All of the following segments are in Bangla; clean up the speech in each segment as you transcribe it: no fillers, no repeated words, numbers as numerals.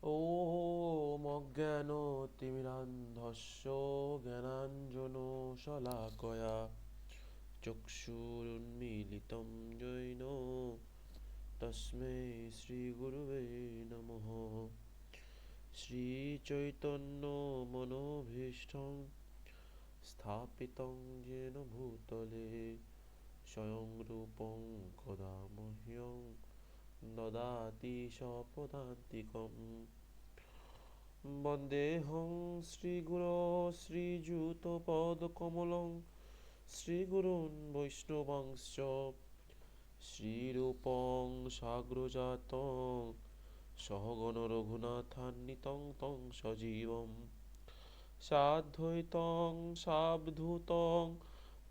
ॐ अज्ञानतिमिरान्धस्य ज्ञानाञ्जनशलाकया चक्षुरुन्मीलितं येन तस्मै श्रीगुरुवे नमः। श्रीचैतन्यमनोभीष्टं स्थापितं येन भूतले स्वयं रूपं कदा मह्यं ददाति स्वपदान्तिकम्। वन्देऽहं श्रीगुरो श्रीयुतपदकमलं श्रीगुरून् वैष्णवांश्च श्रीरूपं साग्रजातं सहगण रघुनाथान्वितं तं सजीवं साद्वैतं सावधूतं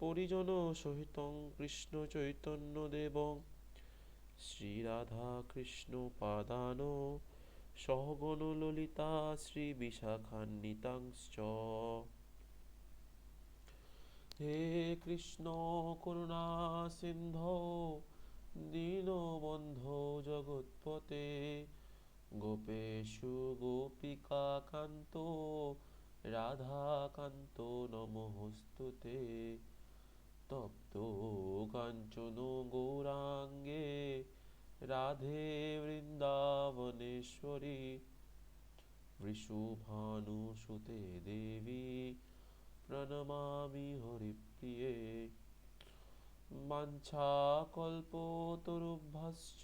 परिजनसहितं कृष्णचैतन्यदेवं श्रीराधाकृष्णपादान् सहगण ललिता श्रीविशाखान्वितांश्च। हे कृष्ण करुणा सिन्धो दीनबन्धो जगत्पते गोपेषु गोपिकान्तो राधाकान्तो नमोऽस्तुते। तप्तो काञ्चन गौराङ्गे राधे वृन्दावनेश्वरी वृषभानुसुते देवी प्रणमामि हरिप्रिये। वाञ्छाकल्पतरुभ्यश्च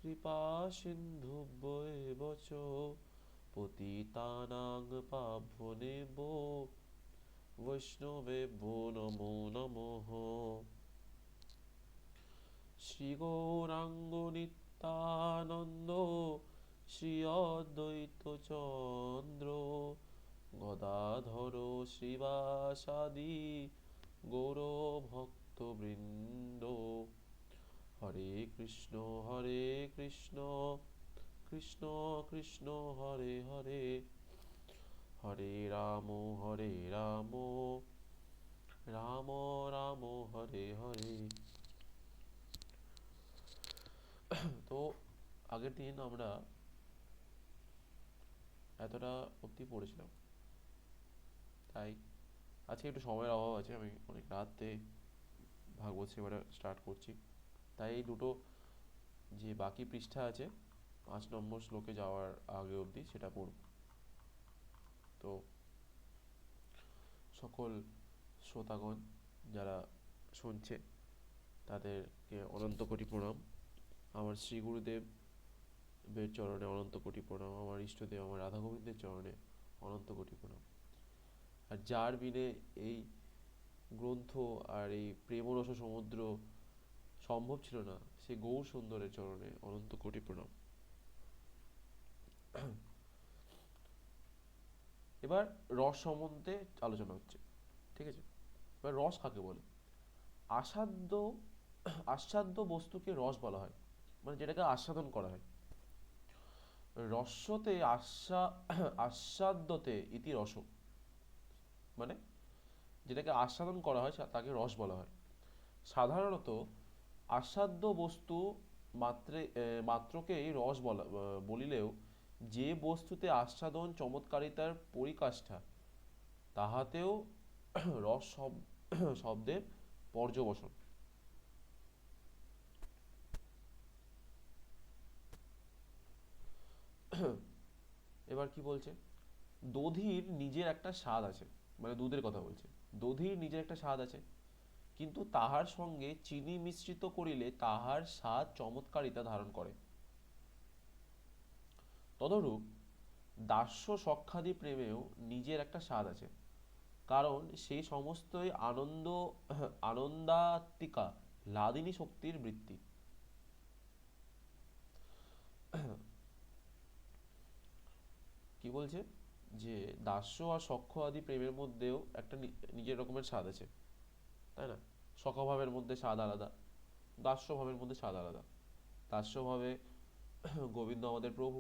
कृपासिन्धुभ्येव च पतितानां पावनेभ्यो वैष्णवेभ्यो नमो नमः। श्रीगौराङ्गनित्यानन्द श्री अद्वैतचन्द्र गदाधर श्रीवासादि गौरभक्तवृन्द। हरे कृष्ण कृष्ण कृष्ण हरे हरे हरे राम राम राम हरे हरे। তো আগের দিন আমরা এতটা অবধি পড়েছিলাম, তাই আজকে একটু সময়ের অভাব আছে, আমি অনেক রাতে ভাগবত সেবাটা স্টার্ট করছি, তাই এই দুটো যে বাকি পৃষ্ঠা আছে 5 নম্বর শ্লোকে যাওয়ার আগে অবধি সেটা পড়ব। তো সকল শ্রোতাগণ যারা শুনছে তাদেরকে অনন্ত কোটি প্রণাম। আমার শ্রী গুরুদেবের চরণে অনন্ত কোটি প্রণাম, আমার ইষ্টদেব আমার রাধা গোবিন্দের চরণে অনন্ত কোটি প্রণাম। আর যার বিনে এই গ্রন্থ আর এই প্রেমরস সমুদ্র সম্ভব ছিল না, সে গৌর সুন্দরের চরণে অনন্ত কোটি প্রণাম। এবার রস সম্বন্ধে আলোচনা হচ্ছে, ঠিক আছে? এবার রস কাকে বলে? আস্বাদ্য বস্তুকে রস বলা হয়, মানে যেটাকে আস্বাদন করা হয়। রস্যতে আস্বাদ্যতে ইতি রস, মানে যেটাকে আস্বাদন করা হয় তাকে রস বলা হয়। সাধারণত আস্বাদ্য বস্তু মাত্রকেই রস বলিলেও যে বস্তুতে আস্বাদন চমৎকারিতার পরিকাষ্ঠা তাহাতেও রস শব্দের পর্যবসন। এবার কি বলছে? দধির নিজের একটা স্বাদ আছে, মানে দুধের কথা বলছে। দধির নিজের একটা স্বাদ আছে, কিন্তু তাহার সঙ্গে চিনি মিশ্রিত করিলে তাহার স্বাদ চমৎকারিতা ধারণ করে। তদরূপ দাস্য সখ্যাদি প্রেমেও নিজের একটা স্বাদ আছে, কারণ সেই সমস্তই আনন্দাত্মিকা লাদিনী শক্তির বৃত্তি। কি বলছে? যে দাস্য আর সখ্য আদি প্রেমের মধ্যেও একটা নিজের রকমের স্বাদ আছে, তাই না? সখভাবের মধ্যে স্বাদ আলাদা, দাস্য ভাবের মধ্যে স্বাদ আলাদা। দাস্য ভাবে গোবিন্দ আমাদের প্রভু,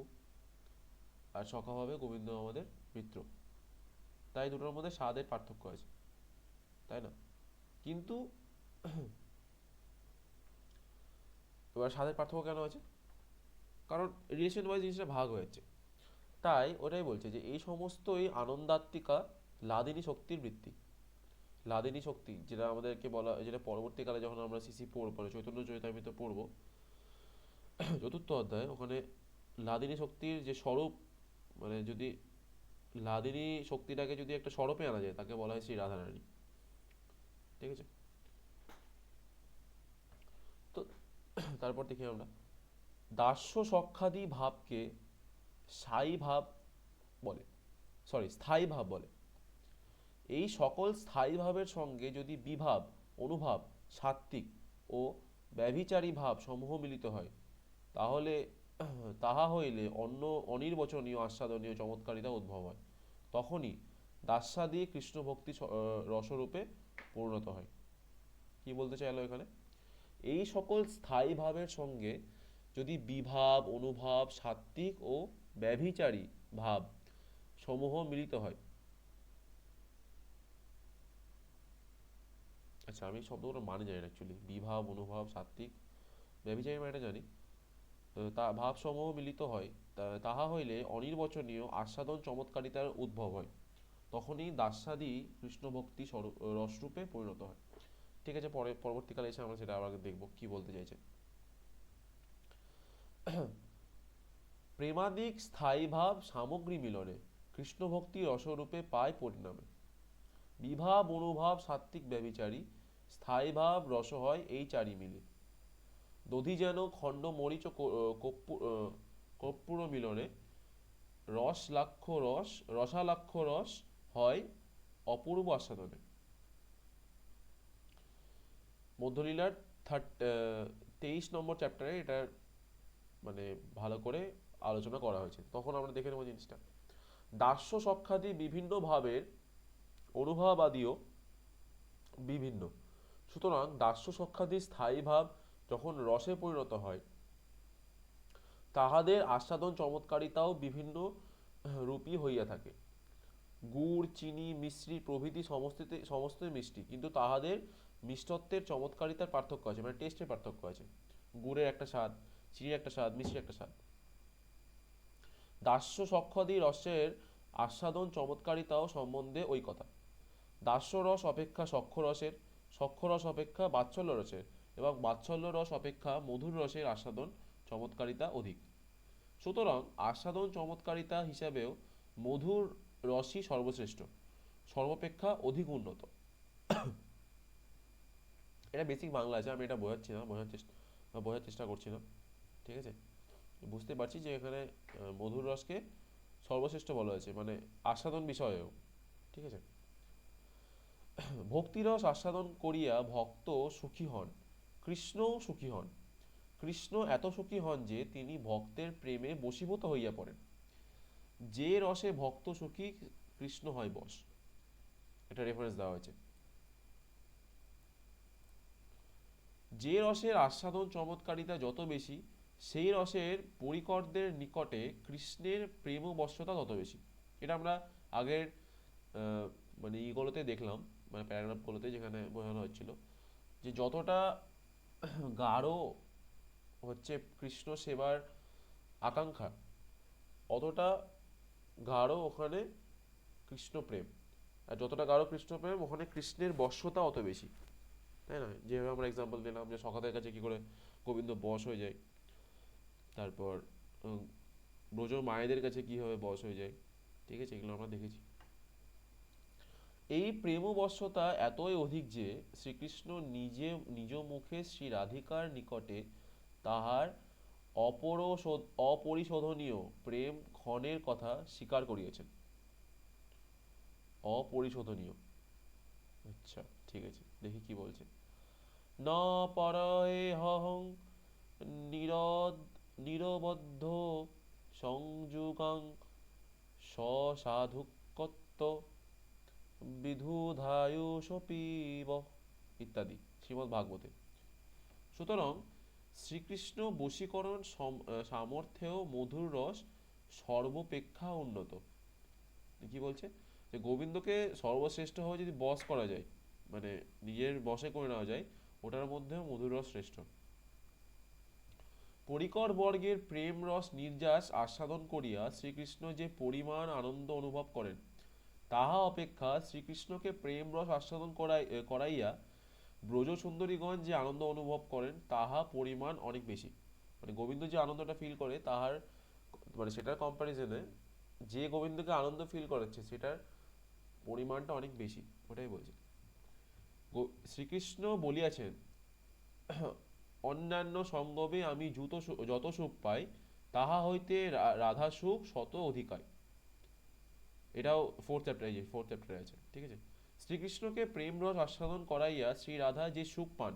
আর সখাভাবে গোবিন্দ আমাদের মিত্র, তাই দুটোর মধ্যে স্বাদের পার্থক্য আছে, তাই না? কিন্তু এবার স্বাদের পার্থক্য কেন আছে? কারণ রিলেশন ওয়াইজ জিনিসটা ভাগ হয়ে যাচ্ছে। তাই ওটাই বলছে যে এই সমস্তই আনন্দাত্মিকা লাদিনী শক্তির বৃত্তি। লাদিনী শক্তি যেটা আমাদেরকে বলা, যেটা পরবর্তীকালে যখন আমরা সিসি পড়বো, মানে চৈতন্য চরিতামৃত পড়বো চতুর্থ অধ্যায়, ওখানে লাদিনী শক্তির যে স্বরূপ, মানে যদি লাদিনী শক্তিটাকে যদি একটা স্বরূপে আনা যায় তাকে বলা হয় শ্রী রাধারানী। ঠিক আছে, তো তারপর দেখি আমরা দাস্য সখ্যাদি ভাবকে স্থায়ী ভাব বলে, স্থায়ী ভাব বলে। এই সকল স্থায়ী ভাবের সঙ্গে যদি বিভাব, অনুভাব, সাত্ত্বিক ও ব্যভিচারী ভাব সমূহ মিলিত হয়, তাহলে তাহা হইলে অন্য অনির্বচনীয় আস্বাদনীয় চমৎকারিতা উদ্ভব হয়। তখনই দাস্যাদি কৃষ্ণ ভক্তি রসরূপে পরিণত হয়। কি বলতে চাইলো এখানে? এই সকল স্থায়ী ভাবের সঙ্গে যদি বিভাব, অনুভাব, সাত্ত্বিক ও ব্যভিচারী ভাব সমূহ মিলিত হয়, আচ্ছা আমি শব্দগুলো মানে জানি না অ্যাকচুয়ালি, বিভাব, অনুভাব, সাত্ত্বিক, ব্যভিচারী মানেটা জানি, তা ভাবসমূহ মিলিত হয়, তাহা হইলে অনির্বচনীয় আস্বাদন চমৎকারিতার উদ্ভব হয়। তখনই দাস্যাদি কৃষ্ণ ভক্তি রসরূপে পরিণত হয়। ঠিক আছে, পরবর্তীকালে এসে আমরা সেটা আবার দেখবো কি বলতে চাইছে। প্রেমাদিক স্থায়ী ভাব সামগ্রী মিলনে কৃষ্ণ ভক্তি রসরূপে পায় পরিণামে। বিভাব, অনুভাব, সাত্ত্বিক, ব্যভিচারী, স্থায়ী ভাব রস হয় এই চারি মিলে। দধি যেন খণ্ড মরিচ কর্পূর মিলনে রসালাক্ষ রস হয় অপূর্ব আস্বাদনে। মধ্যলীলার 23 নম্বর চ্যাপ্টারে এটার মানে ভালো করে আলোচনা করা হয়েছে, তখন আমরা দেখে নেবো জিনিসটা। দাস্য সখ্যাদি বিভিন্ন ভাবের অনুভাব আদিও বিভিন্ন। সুতরাং দাস্য সখ্যাদি স্থায়ী ভাব যখন রসে পরিণত হয়, তাহাদের আস্বাদন চমৎকারিতাও বিভিন্ন রূপী হইয়া থাকে। গুড়, চিনি, মিশ্রি প্রভৃতি সমস্তই মিষ্টি, কিন্তু তাহাদের মিষ্টত্বের চমৎকারিতার পার্থক্য আছে, মানে টেস্টের পার্থক্য আছে। গুড়ের একটা স্বাদ, চিনির একটা স্বাদ, মিষ্টির একটা স্বাদ। দাস্য সখ্যাদি রসের আস্বাদন চমৎকারিতাও সম্বন্ধে ওই কথা। দাস্য রস অপেক্ষা সখ্য রস অপেক্ষা বাৎসল্য রসের এবং বাৎসল্য রস অপেক্ষা মধুর রসের আস্বাদন চমৎকারিতা অধিক। সুতরাং আস্বাদন চমৎকারিতা হিসাবেও মধুর রসই সর্বশ্রেষ্ঠ, সর্বাপেক্ষা অধিক উন্নত। এটা বেসিক বাংলা আছে, আমি এটা বোঝার চেষ্টা করছি না। ঠিক আছে, বুঝতে পারছি যে এখানে মধুর রসকে সর্বশ্রেষ্ঠ বলা হয়েছে, মানে আস্বাদন বিষয়েও। ঠিক আছে, ভক্তিরস আস্বাদন করিয়া ভক্ত সুখী হন, কৃষ্ণও সুখী হন। কৃষ্ণ এত সুখী হন যে তিনি ভক্তের প্রেমে বশীভূত হইয়া পড়েন। যে রসে ভক্ত সুখী, কৃষ্ণ হয় বশ। এটা রেফারেন্স দেওয়া হয়েছে। যে রসের আস্বাদন চমৎকারিতা যত বেশি, সেই রসের পরিকরদের নিকটে কৃষ্ণের প্রেম বশ্যতা তত বেশি। এটা আমরা আগের মানে ইগুলোতে দেখলাম, মানে প্যারাগ্রাফগুলোতে যেখানে বোঝানো হচ্ছিল যে যতটা গাঢ় হচ্ছে কৃষ্ণ সেবার আকাঙ্ক্ষা, অতটা গাঢ় ওখানে কৃষ্ণ প্রেম, আর যতটা গাঢ় কৃষ্ণ প্রেম ওখানে কৃষ্ণের বশ্যতা অত বেশি। তাই না? যেভাবে আমরা এক্সাম্পল দিলাম যে সখাদের কাছে কি করে গোবিন্দ বশ হয়ে যায়, তারপর ব্রজ মায়েদের কাছে কিভাবে বশ হয়ে যায়। ঠিক আছে, এগুলো আমরা দেখেছি। এই প্রেমবশ্যতা এতই অধিক যে শ্রীকৃষ্ণ নিজ মুখে শ্রী রাধিকার নিকটে তাহার অপরিশোধনীয় প্রেম ক্ষণের কথা স্বীকার করিয়েছেন। অপরিশোধনীয়, আচ্ছা ঠিক আছে, দেখি কি বলছে। ন পরয়েহং নিরবদ্ধ সংযুগাং সসাধুকত্ব বিধুধায়ুষপীব ইত্যাদি শ্রীমদ্ ভাগবতে। সুতরাং শ্রীকৃষ্ণ বশীকরণ সামর্থ্যেও মধুর রস সর্বাপেক্ষা উন্নত। কি বলছে? যে গোবিন্দকে সর্বশ্রেষ্ঠভাবে যদি বশ করা যায়, মানে নিজের বশে করে নেওয়া যায়, ওটার মধ্যেও মধুর রস শ্রেষ্ঠ। পরিকর বর্গের প্রেম রস নির্যাস আস্বাদন করিয়া শ্রীকৃষ্ণ যে পরিমাণ আনন্দ অনুভব করেন, তাহা অপেক্ষা শ্রীকৃষ্ণকে প্রেম রস আস্বাদন করাইয়া ব্রজ সুন্দরীগণ যে আনন্দ অনুভব করেন, তাহা পরিমাণ অনেক বেশি। মানে গোবিন্দ যে আনন্দটা ফিল করে, তাহার মানে সেটার কম্প্যারিজনে যে গোবিন্দকে আনন্দ ফিল করাচ্ছে সেটার পরিমাণটা অনেক বেশি, ওটাই বলছি। শ্রীকৃষ্ণ বলিয়াছেন, অন্যান্য সঙ্গমে আমি যত সুখ পাই, তাহা হইতে রাধা সুখ শত অধিকার। এটাও ফোর্থ চ্যাপ্টারে আছে, ঠিক আছে। শ্রীকৃষ্ণকে প্রেম রস আস্বাদন করাইয়া শ্রী রাধা যে সুখ পান,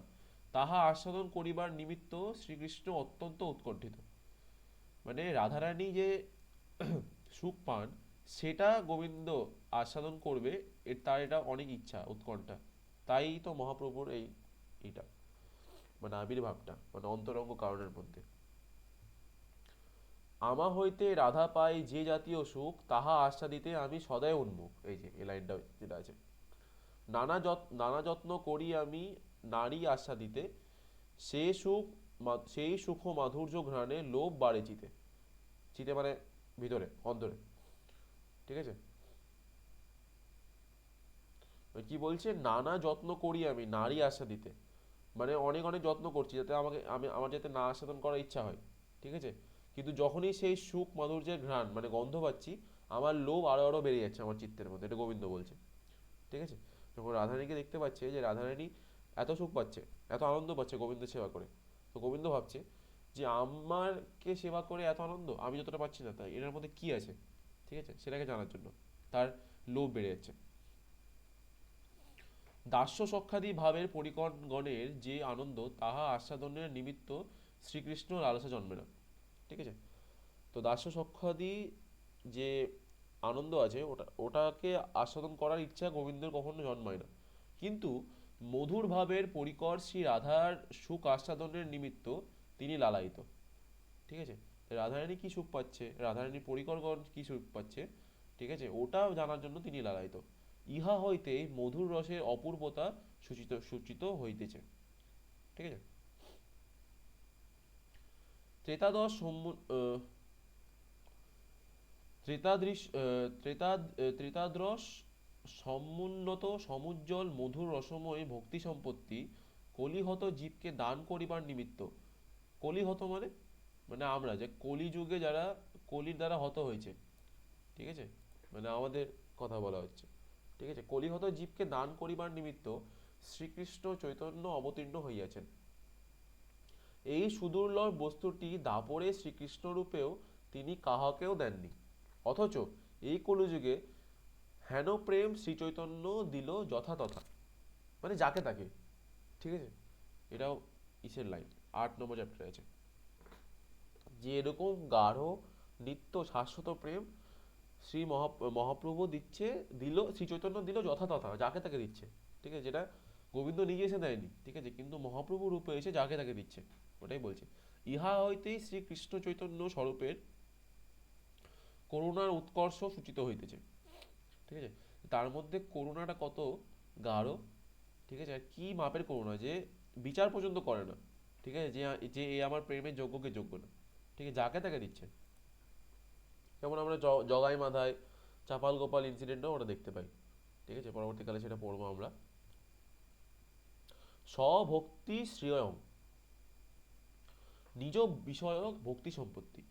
তাহা আস্বাদন করিবার নিমিত্ত শ্রীকৃষ্ণ অত্যন্ত উৎকণ্ঠিত। মানে রাধারানী যে সুখ পান, সেটা গোবিন্দ আস্বাদন করবে, তার এটা অনেক ইচ্ছা, উৎকণ্ঠা। তাই তো মহাপ্রভুর এইটা মানে আবির্ভাবটা, মানে অন্তরঙ্গ কারণের মধ্যে। আমা হইতে রাধা পাই যে জাতীয় সুখ, তাহা আস্বাদিতে আমি সদাই উন্মুখ। এই যে এই লাইনটা যেটা আছে, নানা যত্ন করি আমি নারী আস্বাদিতে, সে সুখ সেই সুখ মাধুর্য ঘ্রাণে লোভ বাড়ে চিতে। চিতে মানে ভিতরে, অন্তরে, ঠিক আছে। কি বলছে, নানা যত্ন করি আমি নারী আস্বাদিতে, মানে অনেক অনেক যত্ন করছি যাতে আমার যাতে না আস্বাদন করার ইচ্ছা হয়, ঠিক আছে। কিন্তু যখনই সেই সুখ মাধুর্যের ঘ্রাণ মানে গন্ধ পাচ্ছি, আমার লোভ আরো আরো বেড়ে যাচ্ছে আমার চিত্তের মধ্যে, এটা গোবিন্দ বলছে, ঠিক আছে। যখন রাধারানীকে দেখতে পাচ্ছে যে রাধারানী এত সুখ পাচ্ছে, এত আনন্দ পাচ্ছে গোবিন্দ সেবা করে, তো গোবিন্দ ভাবছে যে আমারকে সেবা করে এত আনন্দ আমি যতটা পাচ্ছি না, তাই এটার মধ্যে কি আছে, ঠিক আছে, সেটাকে জানার জন্য তার লোভ বেড়ে যাচ্ছে। দাস্য সখ্যাদি ভাবের পরিকরগণের যে আনন্দ, তাহা আস্বাদনের নিমিত্ত শ্রীকৃষ্ণ লালসা জন্মে না, ঠিক আছে। তো দাস্য সখ্যাদি যে আনন্দ আছে, ওটাকে আস্বাদন করার ইচ্ছা গোবিন্দের কখনো জন্মায় না। কিন্তু মধুর ভাবের পরিকর শ্রী রাধার সুখ আস্বাদনের নিমিত্ত তিনি লালায়িত, ঠিক আছে। রাধারানী কি সুখ পাচ্ছে, রাধারানী পরিকরগণ কি সুখ পাচ্ছে, ঠিক আছে, ওটা জানার জন্য তিনি লালায়িত। ইহা হইতে মধুর রসের অপূর্বতা সূচিত হইতেছে, ঠিক আছে। ত্রেতাদশ ত্রেতাদ্রস সমুন্নত সমুজ্জ্বল মধুর রসময় ভক্তি সম্পত্তি কলিহত জীবকে দান করিবার নিমিত্ত। কলিহত মানে মানে আমরা যে কলিযুগে যারা কলির দ্বারা হত হয়েছে, ঠিক আছে, মানে আমাদের কথা বলা হচ্ছে, ঠিক আছে। কলিহত জীবকে দান করিবার নিমিত্ত শ্রীকৃষ্ণ চৈতন্য অবতীর্ণ হইয়াছেন। এই সুদুর্লভ বস্তুটি দাপরে শ্রীকৃষ্ণ রূপেও তিনি কাহাকেও দেননি, অথচ এই কলিযুগে হেন প্রেম শ্রীচৈতন্য দিল যথাতথা, মানে যাকে তাকে, ঠিক আছে। এটাও ইসের লাইন 8 নম্বর চ্যাপ্টারে আছে, যে এরকম গাঢ় নিত্য শাশ্বত প্রেম শ্রী মহাপ্রভু শ্রী চৈতন্য দিল যথাতথা, যাকে তাকে দিচ্ছে, ঠিক আছে। যেটা গোবিন্দ নিজে এসে দেয়নি, ঠিক আছে, কিন্তু মহাপ্রভু রূপে এসে যাকে তাকে দিচ্ছে, ওটাই বলছে। ইহা হইতেই শ্রীকৃষ্ণ চৈতন্য স্বরূপের করুণার উৎকর্ষ সূচিত হইতেছে, ঠিক আছে। তার মধ্যে করুণাটা কত গাঢ়, ঠিক আছে, আর কি মাপের করুণা, যে বিচার পর্যন্ত করে না, ঠিক আছে, যে যে এ আমার প্রেমের যোগ্যকে যোগ্য না, ঠিক আছে, যাকে তাকে দিচ্ছে। যেমন আমরা জগাই মাধায় চাপাল গোপাল ইনসিডেন্টও ওটা দেখতে পাই, ঠিক আছে, পরবর্তীকালে সেটা পড়বো আমরা। স্বভক্তি শ্রেয়ং নিজ বিষয়ক ভক্তি সম্পত্তি।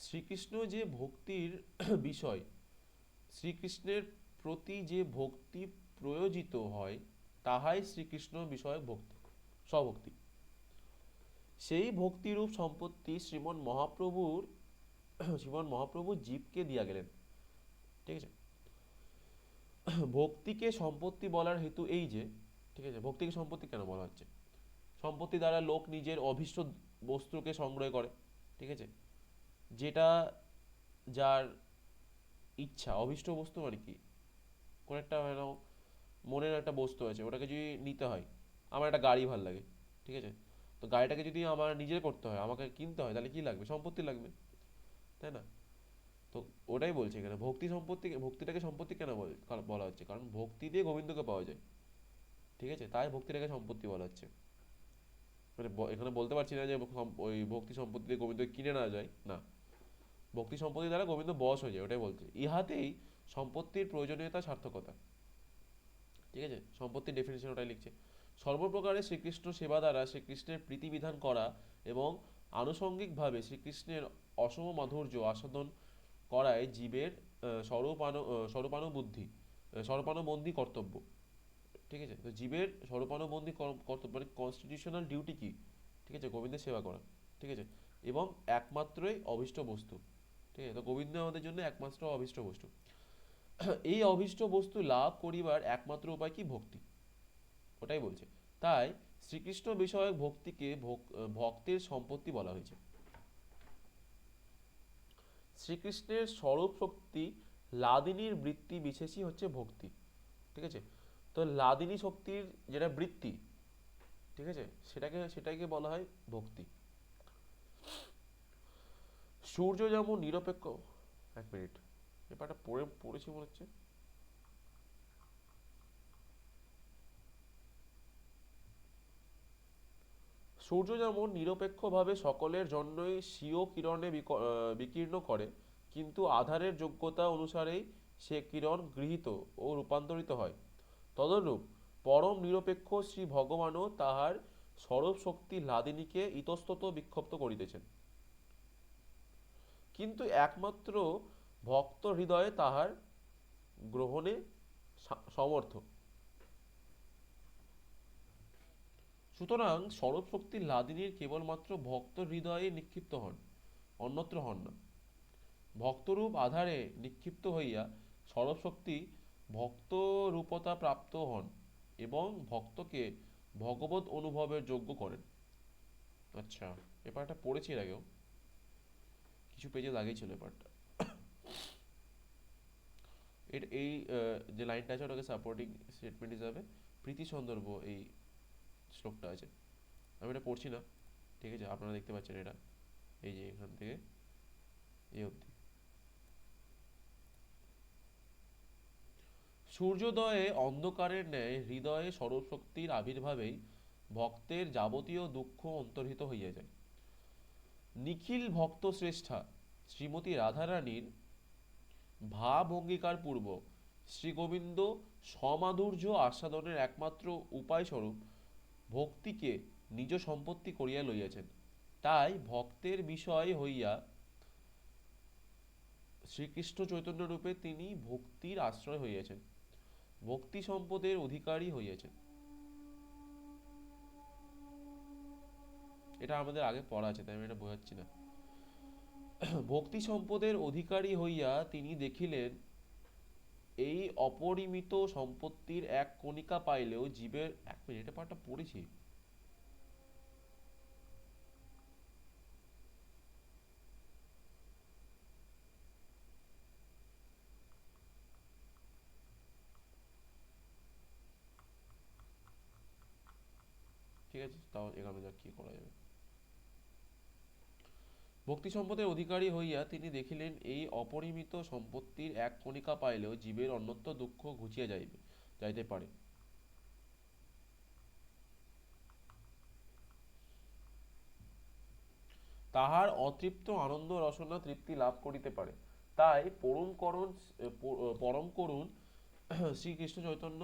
শ্রীকৃষ্ণ যে ভক্তির বিষয়, শ্রীকৃষ্ণের প্রতি যে ভক্তি প্রয়োজিত হয়, তাহাই শ্রীকৃষ্ণ বিষয়ক ভক্তি, স্বভক্তি। সেই ভক্তিরূপ সম্পত্তি শ্রীমন মহাপ্রভু জীবকে দিয়া গেলেন, ঠিক আছে। ভক্তিকে সম্পত্তি বলার হেতু এই যে, ঠিক আছে, ভক্তিকে সম্পত্তি কেন বলা হচ্ছে, সম্পত্তি দ্বারা লোক নিজের অভীষ্ট বস্তুকে সংগ্রহ করে, ঠিক আছে, যেটা যার ইচ্ছা। অভীষ্ট বস্তু মানে কি, কোন একটা মনের একটা বস্তু আছে, ওটাকে যদি নিতে হয়, আমার একটা গাড়ি ভাল লাগে, ঠিক আছে, তো গাড়িটাকে যদি আমার নিজের করতে হয়, আমাকে কিনতে হয়, তাহলে কি লাগবে, সম্পত্তি লাগবে, তাই না। তো ওটাই বলছে এখানে, ভক্তিটাকে সম্পত্তি কেন বলা হচ্ছে, কারণ ভক্তি দিয়ে গোবিন্দকে পাওয়া যায়, ঠিক আছে, তাই ভক্তিটাকে সম্পত্তি বলা হচ্ছে। মানে এখানে বলতে পারছি না যে ওই ভক্তি সম্পত্তি দিয়ে গোবিন্দ কিনে না যায়, না, ভক্তি সম্পত্তি দ্বারা গোবিন্দ বশ হয়ে যায়, ওটাই বলছে। ইহাতেই সম্পত্তির প্রয়োজনীয়তা সার্থকতা। ঠিক আছে, সম্পত্তির ডেফিনেশন ওটাই লিখছে। সর্বপ্রকারে শ্রীকৃষ্ণ সেবা দ্বারা শ্রীকৃষ্ণের প্রীতি বিধান করা এবং আনুষঙ্গিকভাবে শ্রীকৃষ্ণের অসম মাধুর্য আস্বাদন করায় জীবের স্বরূপানুবুদ্ধি স্বরূপানুবন্ধী কর্তব্য। ঠিক আছে, তো জীবের স্বরূপানুবন্ধী কর্তব্য মানে কনস্টিটিউশনাল ডিউটি কি? ঠিক আছে, গোবিন্দের সেবা করা। ঠিক আছে, এবং একমাত্রই অভীষ্ট বস্তু। ঠিক আছে, তো গোবিন্দ আমাদের জন্য একমাত্র অভীষ্ট বস্তু। এই অভীষ্ট বস্তু লাভ করিবার একমাত্র উপায় কি? ভক্তি, ওটাই বলছে। তাই শ্রীকৃষ্ণ বিষয়ক ভক্তিকে ভক্তের সম্পত্তি বলা হয়েছে। শ্রীকৃষ্ণের স্বরূপ শক্তি লাদিনীর বৃত্তি বিশেষই হচ্ছে ভক্তি। ঠিক আছে, তো লাদিনী শক্তির যেটা বৃত্তি, ঠিক আছে, সেটাকে বলা হয় ভক্তি। সূর্য যেমন নিরপেক্ষ, এক মিনিট, ব্যাপারটা পড়েছি মনে হচ্ছে। সূর্য যেমন নিরপেক্ষভাবে সকলের জন্যই স্বীয় কিরণে বিকীর্ণ করে, কিন্তু আধারের যোগ্যতা অনুসারেই সে কিরণ গৃহীত ও রূপান্তরিত হয়, তদরূপ পরম নিরপেক্ষ শ্রী ভগবানও তাহার স্বরূপ শক্তি লাদিনীকে ইতস্তত বিক্ষিপ্ত করিতেছেন, কিন্তু একমাত্র ভক্ত হৃদয়ে তাহার গ্রহণে সমর্থ। সুতরাং স্বরূপ শক্তি লাদিনীর কেবলমাত্র ভক্ত হৃদয়ে নিক্ষিপ্ত হন, অন্যত্র হন না। ভক্তরূপ আধারে নিক্ষিপ্ত হইয়া স্বরূপ শক্তি ভক্ত রূপতা প্রাপ্ত হন এবং ভক্তকে ভগবত অনুভবের যোগ্য করেন। আচ্ছা, পেপারটা পড়েছি এর আগেও, কিছু পেজে আগেই ছিল পেপারটা। এই যে লাইনটা আছে ওটাকে সাপোর্টিং স্টেটমেন্ট হিসাবে প্রীতি সন্দর্ভ এই শ্লোকটা আছে। আমি এটা পড়ছি না, ঠিক আছে, আপনারা দেখতে পাচ্ছেন এটা, এই যে এখান থেকে এই অবধি। সূর্যোদয়ে অন্ধকারের ন্যায় হৃদয়ে স্বরূপশক্তির আবির্ভাবেই ভক্তের যাবতীয় দুঃখ অন্তর্হিত হইয়া যায়। নিখিল ভক্ত শ্রেষ্ঠা শ্রীমতী রাধারানীর ভাব অঙ্গীকার পূর্বক শ্রীগোবিন্দ সমাধুর্য আস্বাদনের একমাত্র উপায় স্বরূপ ভক্তিকে নিজ সম্পত্তি করিয়া লইয়াছেন। তাই ভক্তের বিষয় হইয়া শ্রীকৃষ্ণ চৈতন্য রূপে তিনি ভক্তির আশ্রয় হইয়াছেন, ভক্তি সম্পদের অধিকারী হইয়াছেন। এটা আমাদের আগে পড়া আছে, তাই আমি এটা বোঝাচ্ছি না। ভক্তি সম্পদের অধিকারী হইয়া তিনি দেখিলেন এই অপরিমিত সম্পত্তির এক কণিকা পাইলেও জীবের, এক মিনিট, পাঠটা পড়েছি। ঠিক আছে, তাও এখানে যা কি করা যাবে। ভক্তি সম্পদের অধিকারী হইয়া তিনি দেখিলেন এই অপরিমিত সম্পত্তির এক কণিকা পাইলেও জীবের অন্যত্র দুঃখ ঘুচিয়া যাইতে পারে। তাহার অতৃপ্ত আনন্দ রসনা তৃপ্তি লাভ করিতে পারে। তাই পরম করুণ শ্রীকৃষ্ণ চৈতন্য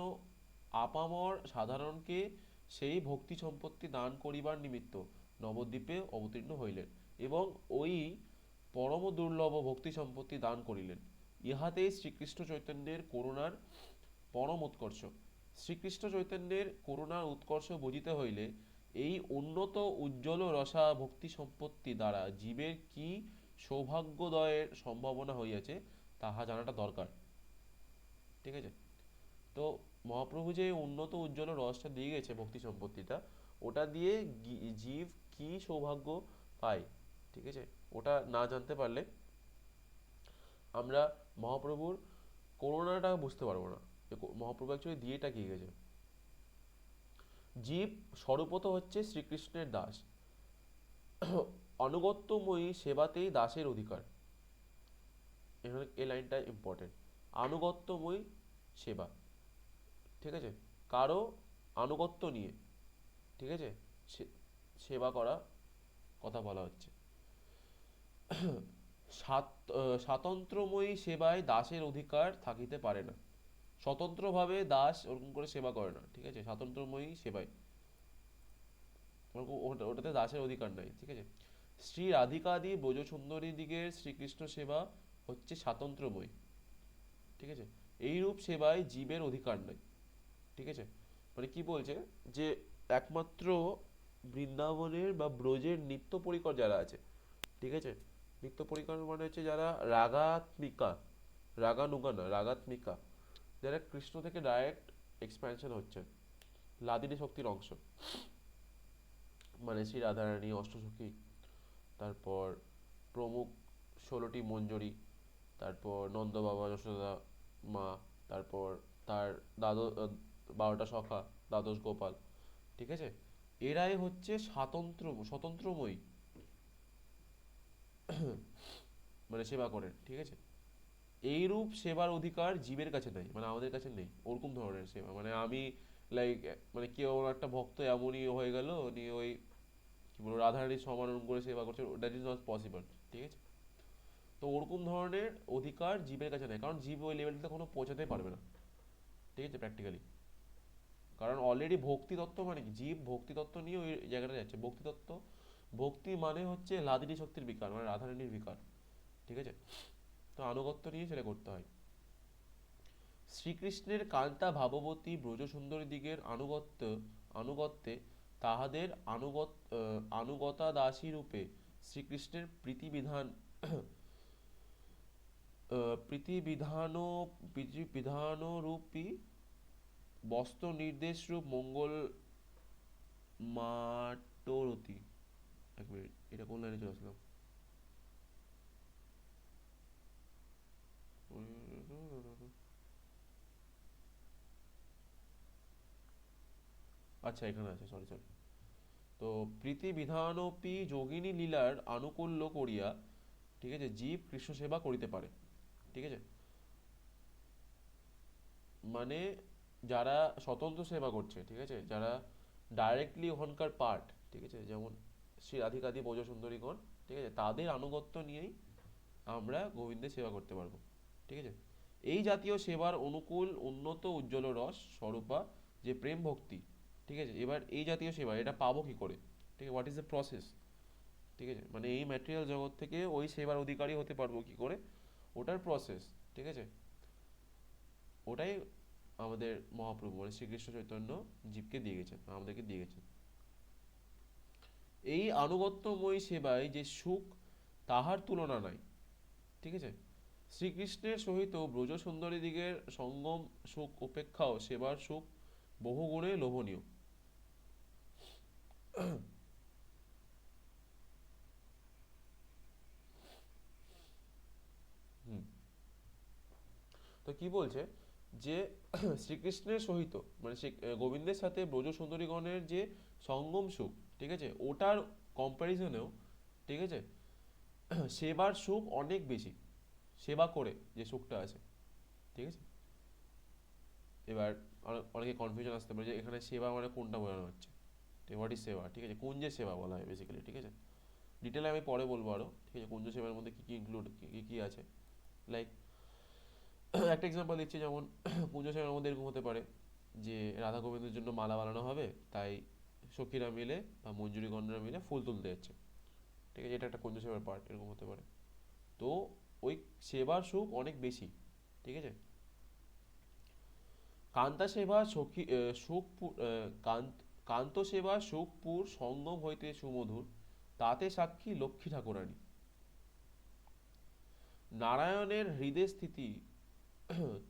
আপামর সাধারণকে সেই ভক্তি সম্পত্তি দান করিবার নিমিত্ত নবদ্বীপে অবতীর্ণ হইলেন এবং ওই পরম দুর্লভ ভক্তি সম্পত্তি দান করিলেন। ইহাতেই শ্রীকৃষ্ণ চৈতন্যের করুণার পরম উৎকর্ষ। শ্রীকৃষ্ণ চৈতন্যের করুণার উৎকর্ষ বুঝিতে হইলে এই উন্নত উজ্জ্বল রসা ভক্তি সম্পত্তি দ্বারা জীবের কি সৌভাগ্যোদয়ের সম্ভাবনা হইয়াছে তাহা জানাটা দরকার। ঠিক আছে, তো মহাপ্রভু যে উন্নত উজ্জ্বল রসটা দিয়ে গেছে ভক্তি সম্পত্তিটা, ওটা দিয়ে জীব কি সৌভাগ্য পায়, ঠিক আছে, ওটা না জানতে পারলে আমরা মহাপ্রভুর করুণাটা বুঝতে পারবো না। মহাপ্রভু অ্যাকচুয়ালি দিয়েটা কি গেছে। জীব স্বরূপত হচ্ছে শ্রীকৃষ্ণের দাস, আনুগত্যময়ী সেবাতেই দাসের অধিকার। এখানে এই লাইনটা ইম্পর্টেন্ট, আনুগত্যময়ী সেবা। ঠিক আছে, কারো আনুগত্য নিয়ে, ঠিক আছে, সেবা করা কথা বলা হচ্ছে। স্বাতন্ত্র্যময়ী সেবায় দাসের অধিকার থাকিতে পারে না। স্বতন্ত্রভাবে দাস ওরকম করে সেবা করে না, ঠিক আছে, স্বাতন্ত্র্যময়ী সেবায় ওটাতে দাসের অধিকার নাই, ঠিক আছে। শ্রী রাধিকাদি ব্রজ সুন্দরী দিগের শ্রীকৃষ্ণ সেবা হচ্ছে স্বাতন্ত্র্যময়ী, ঠিক আছে। এইরূপ সেবায় জীবের অধিকার নাই, ঠিক আছে। মানে কি বলছে যে একমাত্র বৃন্দাবনের বা ব্রজের নিত্য পরিকর যারা আছে, ঠিক আছে, নিত্য পরিকর মানে হচ্ছে যারা রাগাত্মিকা, রাগানুগা না, রাগাত্মিকা, যারা কৃষ্ণ থেকে ডাইরেক্ট এক্সপ্যানশন হচ্ছে, লাদিনী শক্তির অংশ, মানে শ্রী রাধারানী, অষ্টসখী, তারপর প্রমুখ 16টি মঞ্জরি, তারপর নন্দ বাবা, যশোদা মা, তারপর তার 12টা সখা, দ্বাদশ গোপাল, ঠিক আছে, এরাই হচ্ছে স্বতন্ত্রময়ী, মানে সেবা করেন, ঠিক আছে। এইরূপ সেবার অধিকার জীবের কাছে নেই, মানে আমাদের কাছে নেই ওরকম ধরনের সেবা। মানে আমি লাইক, মানে কেউ একটা ভক্ত এমনই হয়ে গেল, নিয়ে ওই কি বলবো রাধারানীর সমান ওরকম করে সেবা করছে, দ্যাট ইজ নট পসিবল, ঠিক আছে। তো ওরকম ধরনের অধিকার জীবের কাছে নেই, কারণ জীব ওই লেভেলটাতে কোনো পৌঁছাতেই পারবে না, ঠিক আছে, প্র্যাকটিক্যালি। কারণ অলরেডি ভক্তি তত্ত্ব মানে কি, জীব ভক্তি তত্ত্ব নিয়ে ওই জায়গাটা যাচ্ছে। ভক্তি তত্ত্ব, ভক্তি মানে হচ্ছে লাদিনী শক্তির বিকার, মানে রাধারানীর বিকার, ঠিক আছে। তো আনুগত্য নিয়ে সেটা করতে হয়। শ্রীকৃষ্ণের কান্তা ভাববতী ব্রজসুন্দরী দিগের আনুগত্যে তাহাদের আনুগতা দাসী রূপে শ্রীকৃষ্ণের প্রীতিবিধানরূপী বস্ত্র নির্দেশরূপ মঙ্গল মাটরতি। এক মিনিট, এটা কোন লাইনে চলে আসলাম? আচ্ছা, এখানে আছে, সরি সরি। তো প্রীতি বিধানপি যোগিনী লীলার আনুকূল্য করিয়া, ঠিক আছে, জীব কৃষ্ণ সেবা করিতে পারে, ঠিক আছে। মানে যারা স্বতন্ত্র সেবা করছে, ঠিক আছে, যারা ডাইরেক্টলি ওখানকার পার্ট, ঠিক আছে, যেমন শ্রী রাধিকাদি ব্রজ সুন্দরীগণ, ঠিক আছে, তাদের আনুগত্য নিয়েই আমরা গোবিন্দের সেবা করতে পারবো, ঠিক আছে। এই জাতীয় সেবার অনুকূল উন্নত উজ্জ্বল রস স্বরূপা যে প্রেম ভক্তি, ঠিক আছে। এবার এই জাতীয় সেবা এটা পাবো কি করে, ঠিক আছে, হোয়াট ইজ দ্য প্রসেস, ঠিক আছে, মানে এই ম্যাটেরিয়াল জগৎ থেকে ওই সেবার অধিকারী হতে পারবো কি করে, ওটার প্রসেস, ঠিক আছে, ওটাই আমাদের মহাপ্রভু মানে শ্রীকৃষ্ণ চৈতন্য জীবকে দিয়ে গেছেন, আমাদেরকে দিয়ে গেছেন। এই আনুগত্যময়ী সেবায় যে সুখ তাহার তুলনা নাই, ঠিক আছে। শ্রীকৃষ্ণের সহিত ব্রজ সুন্দরী দিগের সঙ্গম সুখ উপেক্ষাও সেবার সুখ বহুগুণে লোভনীয়। হুম। তো কি বলছে যে শ্রীকৃষ্ণের সহিত মানে গোবিন্দের সাথে ব্রজ সুন্দরীগণের যে সঙ্গম সুখ, ঠিক আছে, ওটার কম্প্যারিজনেও, ঠিক আছে, সেবার সুখ অনেক বেশি, সেবা করে যে সুখটা আছে, ঠিক আছে। এবার অনেকে কনফিউশন আসতে পারে যে এখানে সেবা মানে কোনটা বোঝানো হচ্ছে, ঠিক, হোয়াট ইজ সেবা, ঠিক আছে, কুঞ্জের সেবা বলা হয় বেসিক্যালি, ঠিক আছে। ডিটেলে আমি পরে বলবো আরো, ঠিক আছে, কুঞ্জ সেবার মধ্যে কি কি ইনক্লুড, কি কি আছে। লাইক একটা এক্সাম্পল দিচ্ছি, যেমন কুঞ্জ সেবার মধ্যে এরকম হতে পারে যে রাধা গোবিন্দের জন্য মালা বানানো হবে, তাই সখীরা মিলে বা মঞ্জুরিগণরা মিলে ফুল তুলতে যাচ্ছে, ঠিক আছে, এটা একটা কুঞ্জ সেবার পার্ট, এরকম হতে পারে। তো ওই সেবার সুখ অনেক বেশি, ঠিক আছে। কান্তা সেবা সখী সুখপুর কান্ত সেবা সুখপুর সঙ্গম হইতে সুমধুর, তাতে সাক্ষী লক্ষ্মী ঠাকুরানী। নারায়ণের হৃদয় স্থিতি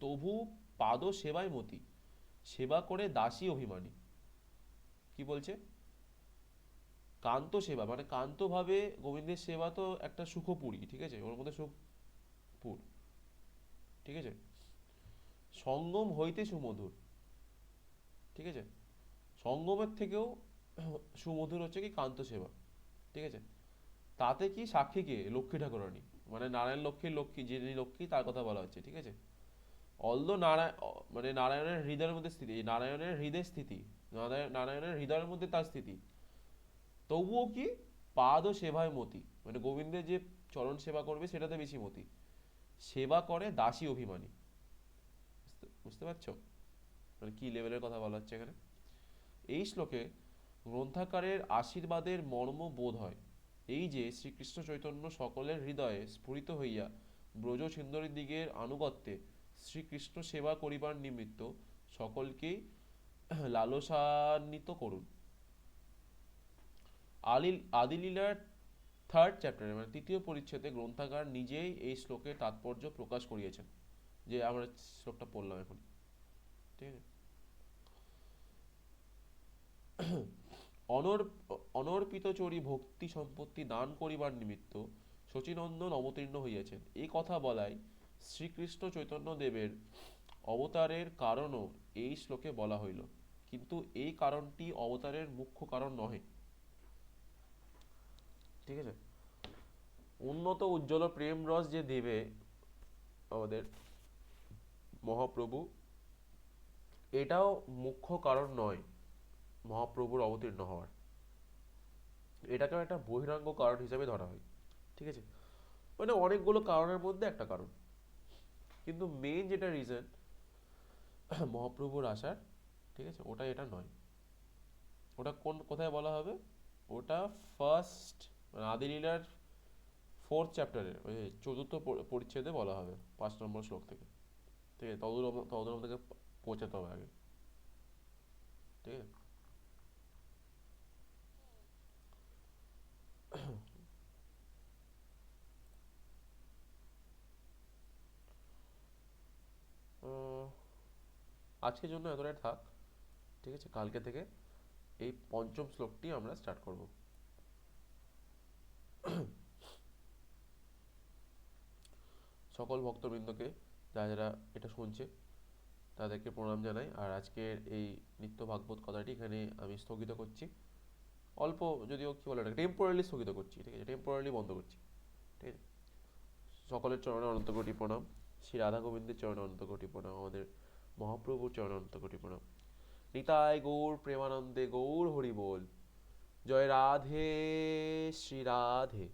তবু পাদ সেবায় মতি, সেবা করে দাসী অভিমানী। কি বলছে, কান্ত সেবা মানে কান্ত ভাবে গোবিন্দের সেবা তো একটা সুখপুরী, ঠিক আছে, ওর মধ্যে সুখপুর, ঠিক আছে, সঙ্গম হইতে সুমধুর, ঠিক আছে, সঙ্গমের থেকেও সুমধুর হচ্ছে কি কান্ত সেবা, ঠিক আছে। তাতে কি সাক্ষী কে, লক্ষ্মী ঠাকুরানী, মানে নারায়ণ লক্ষ্মীর লক্ষ্মী, যিনি লক্ষ্মী তার কথা বলা হচ্ছে, ঠিক আছে। অলদো নারায়ণ মানে নারায়ণের হৃদয়ের মধ্যে স্থিতি, নারায়ণের হৃদয় স্থিতি, নারায়ণের হৃদয়ের মধ্যে তার স্থিতি, তবুও কি পাদ ও সেবায় মতি, মানে গোবিন্দের যে চরণ সেবা করবে সেটাতে বেশি মতি, সেবা করে দাসী অভিমানী। বুঝতে পারছো মানে কি লেভেলের কথা বলা হচ্ছে এখানে? এই শ্লোকে গ্রন্থাকারের আশীর্বাদের মর্ম বোধ হয়, এই যে শ্রীকৃষ্ণ চৈতন্য সকলের হৃদয়ে স্ফুরিত হইয়া ব্রজ সুন্দরী দিগের আনুগত্যে শ্রীকৃষ্ণ সেবা করিবার নিমিত্ত সকলকেই লালসান্বিত করুন। আদিলীলার থার্ড চ্যাপ্টারে মানে তৃতীয় পরিচ্ছেদে গ্রন্থাগার নিজেই এই শ্লোকের তাৎপর্য প্রকাশ করিয়েছেন, যে আমরা শ্লোকটা পড়লাম এখন। ঠিক আছে। অনর্পিত চরি ভক্তি সম্পত্তি দান করিবার নিমিত্ত শচীনন্দন অবতীর্ণ হইয়াছেন, এই কথা বলাই শ্রীকৃষ্ণ চৈতন্য দেবের অবতারের কারণও এই শ্লোকে বলা হইল, কিন্তু এই কারণটি অবতারের মুখ্য কারণ নহে। ঠিক আছে। উন্নত উজ্জ্বল প্রেম রস যে দেবে আমাদের মহাপ্রভু, এটাও মুখ্য কারণ নয় মহাপ্রভুর অবতীর্ণ হওয়ার, এটাকেও একটা বহিরাঙ্গ কারণ হিসেবে ধরা হয়। ঠিক আছে। মানে অনেকগুলো কারণের মধ্যে একটা কারণ, কিন্তু মেইন যেটা রিজন মহাপ্রভুর আসার, ঠিক আছে, ওটা এটা নয়। ওটা কোথায় বলা হবে? ওটা ফার্স্ট মানে আদিলীলার ফোর্থ চ্যাপ্টারে ওই চতুর্থ পরিচ্ছেদে বলা হবে, 5 নম্বর শ্লোক থেকে। ঠিক আছে, ততদূর আমাদেরকে পৌঁছাতে হবে আগে। ঠিক আছে। আজকের জন্য এতটাই থাক। ঠিক আছে, কালকে থেকে এই পঞ্চম শ্লোকটি আমরা স্টার্ট করব। সকল ভক্তবৃন্দকে যারা যারা এটা শুনছে তাদেরকে প্রণাম জানাই, আর আজকের এই নিত্য ভাগবত কথাটি এখানে আমি স্থগিত করছি। অল্প যদিও কি বলে, এটা টেম্পোরারি স্থগিত করছি। ঠিক আছে, টেম্পোরারি বন্ধ করছি। ঠিক আছে। সকলের চরণে অনন্ত কোটি প্রণাম। শ্রী রাধা গোবিন্দের চরণে অনন্ত কোটি প্রণাম। আমাদের মহাপ্রভুর চরণে অনন্ত কোটি প্রণাম। নিতাই গৌর প্রেমানন্দে গৌর হরি বল। জয় রাধে শ্রী রাধে।